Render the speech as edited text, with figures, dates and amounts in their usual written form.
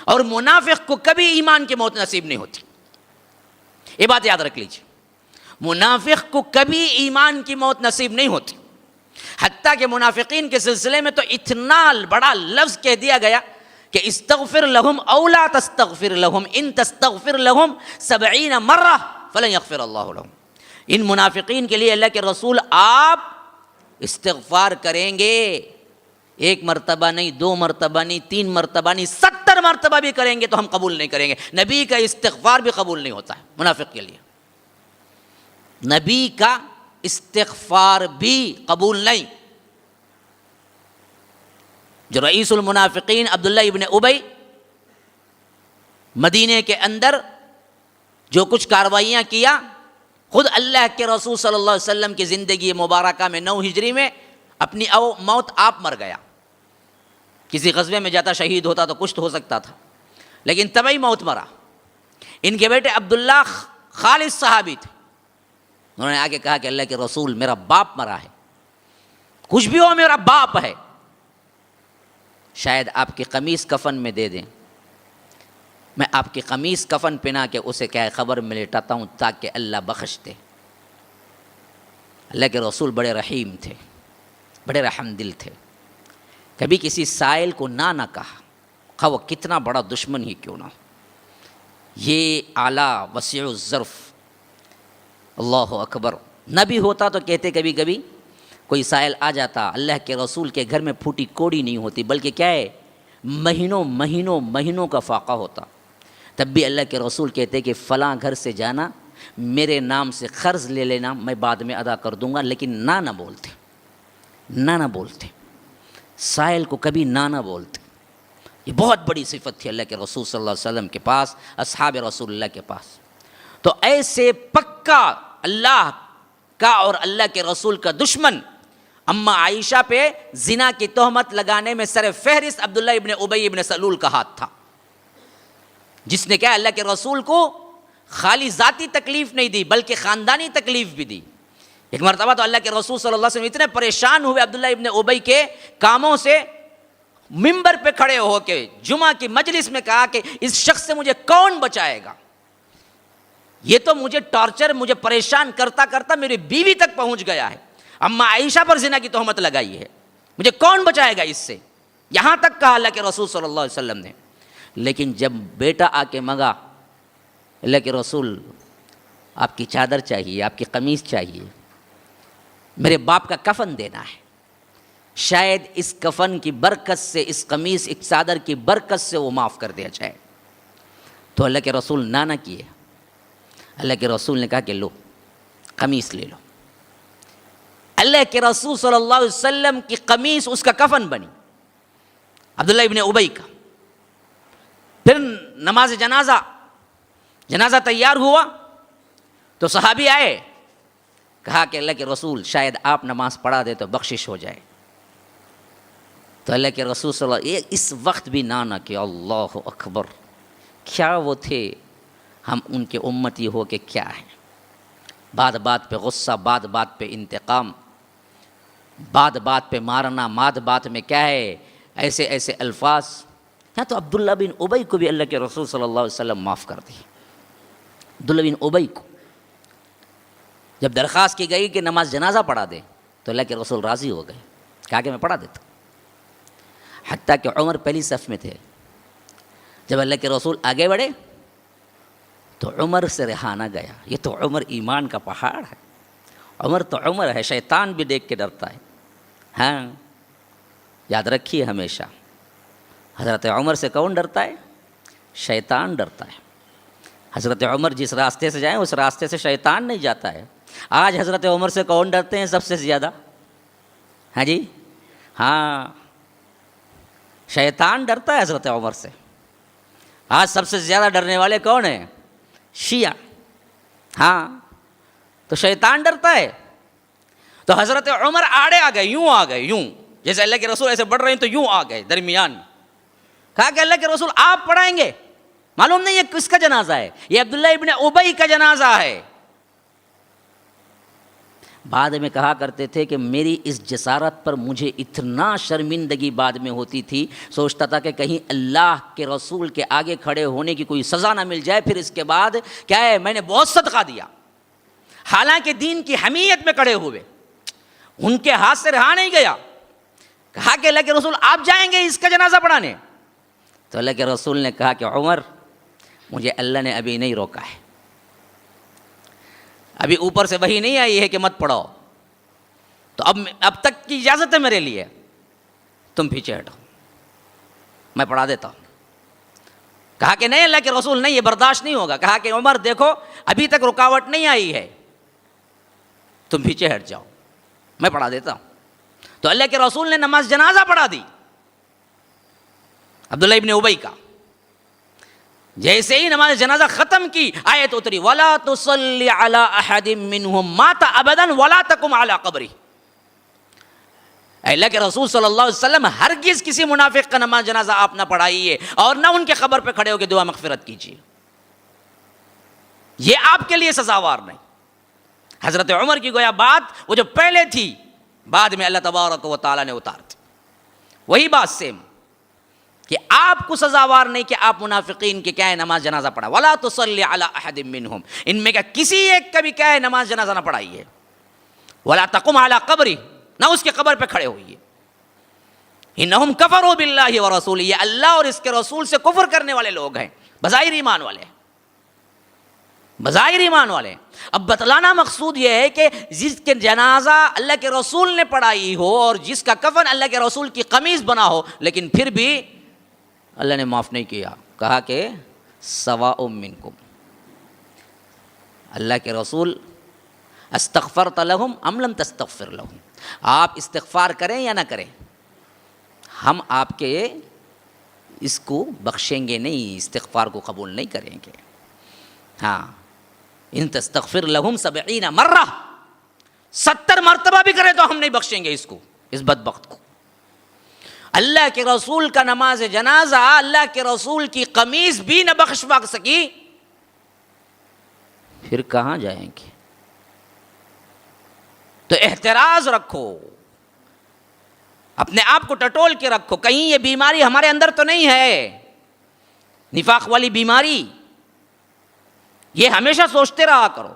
اور منافق کو کبھی ایمان کی موت نصیب نہیں ہوتی. یہ بات یاد رکھ لیجیے, منافق کو کبھی ایمان کی موت نصیب نہیں ہوتی. حتیٰ کہ منافقین کے سلسلے میں تو اتنا بڑا لفظ کہہ دیا گیا کہ استغفر لہم او لا تستغفر لہم ان تستغفر لہم 70 مرہ فلن یغفر اللہ لہم. ان منافقین کے لیے اللہ کے رسول آپ استغفار کریں گے, 1 مرتبہ نہیں, 2 مرتبہ نہیں, 3 مرتبہ نہیں, 70 مرتبہ بھی کریں گے تو ہم قبول نہیں کریں گے. نبی کا استغفار بھی قبول نہیں ہوتا ہے منافق کے لیے, نبی کا استغفار بھی قبول نہیں. جو رئیس المنافقین عبداللہ ابن ابی مدینے کے اندر جو کچھ کاروائیاں کیا, خود اللہ کے رسول صلی اللہ علیہ وسلم کی زندگی مبارکہ میں 9 ہجری میں اپنی موت آپ مر گیا. کسی غزوے میں جاتا شہید ہوتا تو کچھ تو ہو سکتا تھا, لیکن طبعی موت مرا. ان کے بیٹے عبداللہ خالص صحابی تھے, انہوں نے آگے کہا کہ اللہ کے رسول میرا باپ مرا ہے, کچھ بھی ہو میرا باپ ہے, شاید آپ کی قمیص کفن میں دے دیں, میں آپ کی قمیص کفن پہنا کے اسے کیا خبر میں لٹاتا ہوں تاکہ اللہ بخش دے. اللہ کے رسول بڑے رحیم تھے, بڑے رحم دل تھے, کبھی کسی سائل کو نہ کہا, خواہ وہ کتنا بڑا دشمن ہی کیوں نہ ہو. یہ اعلیٰ وسیع الظرف, اللہ اکبر. نہ بھی ہوتا تو کہتے کبھی کبھی کوئی سائل آ جاتا, اللہ کے رسول کے گھر میں پھوٹی کوڑی نہیں ہوتی بلکہ کیا ہے مہینوں کا فاقہ ہوتا, تب بھی اللہ کے رسول کہتے کہ فلاں گھر سے جانا, میرے نام سے قرض لے لینا, میں بعد میں ادا کر دوں گا, لیکن نہ بولتے, سائل کو کبھی نہ بولتے. یہ بہت بڑی صفت تھی اللہ کے رسول صلی اللہ علیہ وسلم کے پاس, اصحاب رسول اللہ کے پاس. تو ایسے پکا اللہ کا اور اللہ کے رسول کا دشمن اما عائشہ پہ زنا کی تہمت لگانے میں سر فہرست عبداللہ ابن ابی ابن سلول کا ہاتھ تھا, جس نے کیا اللہ کے رسول کو خالی ذاتی تکلیف نہیں دی بلکہ خاندانی تکلیف بھی دی. ایک مرتبہ تو اللہ کے رسول صلی اللہ علیہ وسلم اتنے پریشان ہوئے عبداللہ ابن ابی کے کاموں سے, منبر پہ کھڑے ہو کے جمعہ کی مجلس میں کہا کہ اس شخص سے مجھے کون بچائے گا, یہ تو مجھے ٹارچر, مجھے پریشان کرتا کرتا میری بیوی تک پہنچ گیا ہے, اما عائشہ پر زنا کی تہمت لگائی ہے, مجھے کون بچائے گا اس سے, یہاں تک کہا اللہ کے رسول صلی اللہ علیہ وسلم نے. لیکن جب بیٹا آ کے مانگا, اللہ کے رسول آپ کی چادر چاہیے, آپ کی قمیص چاہیے, میرے باپ کا کفن دینا ہے, شاید اس کفن کی برکت سے, اس قمیص اس چادر کی برکت سے وہ معاف کر دیا جائے. تو اللہ کے رسول نہ کیے. اللہ کے رسول نے کہا کہ لو قمیص لے لو. اللہ کے رسول صلی اللہ علیہ وسلم کی قمیص اس کا کفن بنی, عبداللہ ابن ابی کا. پھر نماز جنازہ تیار ہوا تو صحابی آئے, کہا کہ اللہ کے رسول شاید آپ نماز پڑھا دے تو بخشش ہو جائے. تو اللہ کے رسول صلی اللہ علیہ وسلم اس وقت بھی نہ کہ اللہ اکبر, کیا وہ تھے, ہم ان کے امتی ہو کے کیا ہیں. بات بات پہ غصہ, بات بات پہ انتقام, بات بات پہ مارنا, بات میں کیا ہے ایسے الفاظ. ہاں تو عبداللہ بن ابی کو بھی اللہ کے رسول صلی اللہ علیہ وسلم معاف کر دی. عبداللہ بن ابی کو جب درخواست کی گئی کہ نماز جنازہ پڑھا دے تو اللہ کے رسول راضی ہو گئے, کہا کہ میں پڑھا دیتا. حتیٰ کہ عمر پہلی صف میں تھے, جب اللہ کے رسول آگے بڑھے تو عمر سے رہا نہ گیا. یہ تو عمر ایمان کا پہاڑ ہے, عمر تو عمر ہے, شیطان بھی دیکھ کے ڈرتا ہے. ہاں یاد رکھیے ہمیشہ, حضرت عمر سے کون ڈرتا ہے؟ شیطان ڈرتا ہے. حضرت عمر جس راستے سے جائیں اس راستے سے شیطان نہیں جاتا ہے. آج حضرت عمر سے کون ڈرتے ہیں سب سے زیادہ؟ ہاں جی, ہاں شیطان ڈرتا ہے حضرت عمر سے. آج سب سے زیادہ ڈرنے والے کون ہیں؟ شیعہ. ہاں تو شیطان ڈرتا ہے. تو حضرت عمر آڑے آ گئے, یوں آ گئے, یوں جیسے اللہ کے رسول ایسے بڑھ رہے ہیں تو یوں آ گئے درمیان. کہا کہ اللہ کے رسول آپ پڑھائیں گے؟ معلوم نہیں یہ کس کا جنازہ ہے, یہ عبداللہ ابن ابی کا جنازہ ہے. بعد میں کہا کرتے تھے کہ میری اس جسارت پر مجھے اتنا شرمندگی بعد میں ہوتی تھی، سوچتا تھا کہ کہیں اللہ کے رسول کے آگے کھڑے ہونے کی کوئی سزا نہ مل جائے، پھر اس کے بعد کیا ہے میں نے بہت صدقہ دیا، حالانکہ دین کی حمیت میں کھڑے ہوئے، ان کے ہاتھ سے رہا نہیں گیا۔ کہا کہ اللہ کے رسول آپ جائیں گے اس کا جنازہ پڑھانے؟ تو اللہ کے رسول نے کہا کہ عمر مجھے اللہ نے ابھی نہیں روکا ہے، ابھی اوپر سے وحی نہیں آئی ہے کہ مت پڑھاؤ، تو اب تک کی اجازت ہے میرے لیے، تم پیچھے ہٹو، میں پڑھا دیتا ہوں۔ کہا کہ نہیں اللہ کے رسول نہیں، یہ برداشت نہیں ہوگا۔ کہا کہ عمر دیکھو ابھی تک رکاوٹ نہیں آئی ہے، تم پیچھے ہٹ جاؤ، میں پڑھا دیتا ہوں۔ تو اللہ کے رسول نے نماز جنازہ پڑھا دی عبداللہ ابن ابی کا۔ جیسے ہی نماز جنازہ ختم کی آیت اتری وَلَا تُصَلِّ عَلَىٰ أَحَدٍ مِّنْهُمْ مَاتَ أَبَدًا وَلَا تَقُمْ عَلَىٰ قَبْرِهِ۔ اللہ کے رسول صلی اللہ علیہ وسلم ہرگز کسی منافق کا نماز جنازہ آپ نہ پڑھائیے اور نہ ان کے قبر پہ کھڑے ہو کے دعا مغفرت کیجیے، یہ آپ کے لیے سزاوار نہیں۔ حضرت عمر کی گویا بات وہ جو پہلے تھی بعد میں اللہ تبارک و تعالیٰ نے اتار دی، وہی بات سیم کہ آپ کو سزاوار نہیں کہ آپ منافقین کے کیا ہے نماز جنازہ پڑھا۔ وَلَا تُصَلِّ عَلَىٰ أَحَدٍ مِّنْهُمْ، ان میں کا کسی ایک کا بھی کیا ہے نماز جنازہ نہ پڑھائیے۔ وَلَا تَقُمْ عَلَىٰ قَبْرِهِ، نہ اس کے قبر پہ کھڑے ہوئیے۔ إِنَّهُمْ كَفَرُوا بِاللَّهِ وَرَسُولِهِ، یہ اللہ اور اس کے رسول سے کفر کرنے والے لوگ ہیں، بظاہر ایمان والے، بظاہر ایمان والے۔ اب بتلانا مقصود یہ ہے کہ جس کے جنازہ اللہ کے رسول نے پڑھائی ہو اور جس کا کفن اللہ کے رسول کی قمیص بنا ہو، لیکن پھر بھی اللہ نے معاف نہیں کیا، کہا کہ سواء منکم، اللہ کے رسول استغفرت لہم ام لم تستغفر لہم، آپ استغفار کریں یا نہ کریں، ہم آپ کے اس کو بخشیں گے نہیں، استغفار کو قبول نہیں کریں گے۔ ہاں ان تستغفر لہم 70 مرہ، 70 مرتبہ بھی کرے تو ہم نہیں بخشیں گے اس کو، اس بدبخت کو۔ اللہ کے رسول کا نماز جنازہ اللہ کے رسول کی قمیص بھی نہ بخشوا سکی، پھر کہاں جائیں گے؟ تو احتراز رکھو، اپنے آپ کو ٹٹول کے رکھو، کہیں یہ بیماری ہمارے اندر تو نہیں ہے، نفاق والی بیماری، یہ ہمیشہ سوچتے رہا کرو۔